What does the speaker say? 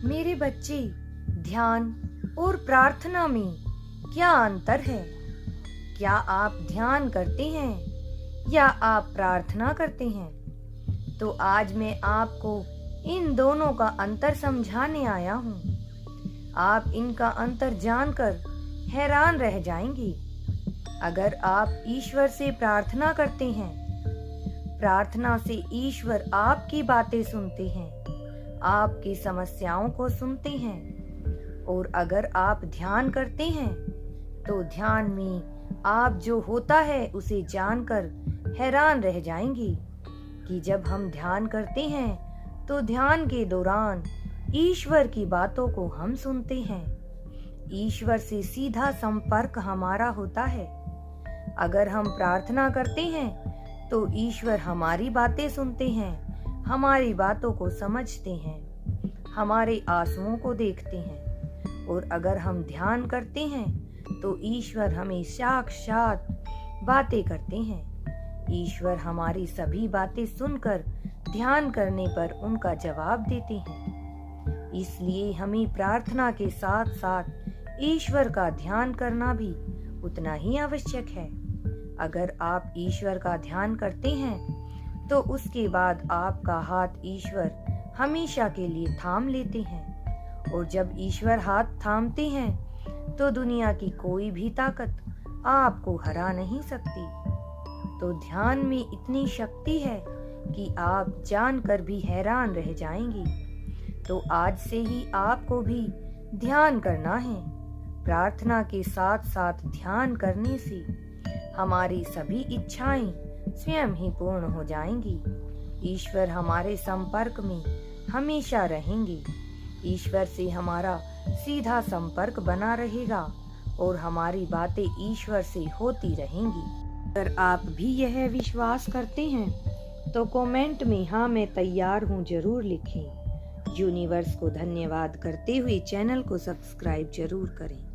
मेरे बच्चे, ध्यान और प्रार्थना में क्या अंतर है? क्या आप ध्यान करते हैं या आप प्रार्थना करते हैं? तो आज मैं आपको इन दोनों का अंतर समझाने आया हूँ। आप इनका अंतर जानकर हैरान रह जाएंगी। अगर आप ईश्वर से प्रार्थना करते हैं, प्रार्थना से ईश्वर आपकी बातें सुनते हैं, आपकी समस्याओं को सुनते हैं। और अगर आप ध्यान करते हैं तो ध्यान में आप जो होता है उसे जानकर हैरान रह जाएंगी कि जब हम ध्यान करते हैं तो ध्यान के दौरान ईश्वर की बातों को हम सुनते हैं। ईश्वर से सीधा संपर्क हमारा होता है। अगर हम प्रार्थना करते हैं तो ईश्वर हमारी बातें सुनते हैं, हमारी बातों को समझते हैं, हमारे आंसुओं को देखते हैं। और अगर हम ध्यान करते हैं तो ईश्वर हमें साक्षात बातें करते हैं। ईश्वर हमारी सभी बातें सुनकर ध्यान करने पर उनका जवाब देते हैं। इसलिए हमें प्रार्थना के साथ साथ ईश्वर का ध्यान करना भी उतना ही आवश्यक है। अगर आप ईश्वर का ध्यान करते हैं तो उसके बाद आपका हाथ ईश्वर हमेशा के लिए थाम लेते हैं। और जब ईश्वर हाथ थामते हैं तो दुनिया की कोई भी ताकत आपको हरा नहीं सकती। तो ध्यान में इतनी शक्ति है कि आप जानकर भी हैरान रह जाएंगी। तो आज से ही आपको भी ध्यान करना है। प्रार्थना के साथ साथ ध्यान करने से हमारी सभी इच्छाएं स्वयं ही पूर्ण हो जाएंगी। ईश्वर हमारे संपर्क में हमेशा रहेंगे। ईश्वर से हमारा सीधा संपर्क बना रहेगा और हमारी बातें ईश्वर से होती रहेंगी। अगर आप भी यह विश्वास करते हैं तो कमेंट में हाँ मैं तैयार हूँ जरूर लिखें। यूनिवर्स को धन्यवाद करते हुए चैनल को सब्सक्राइब जरूर करें।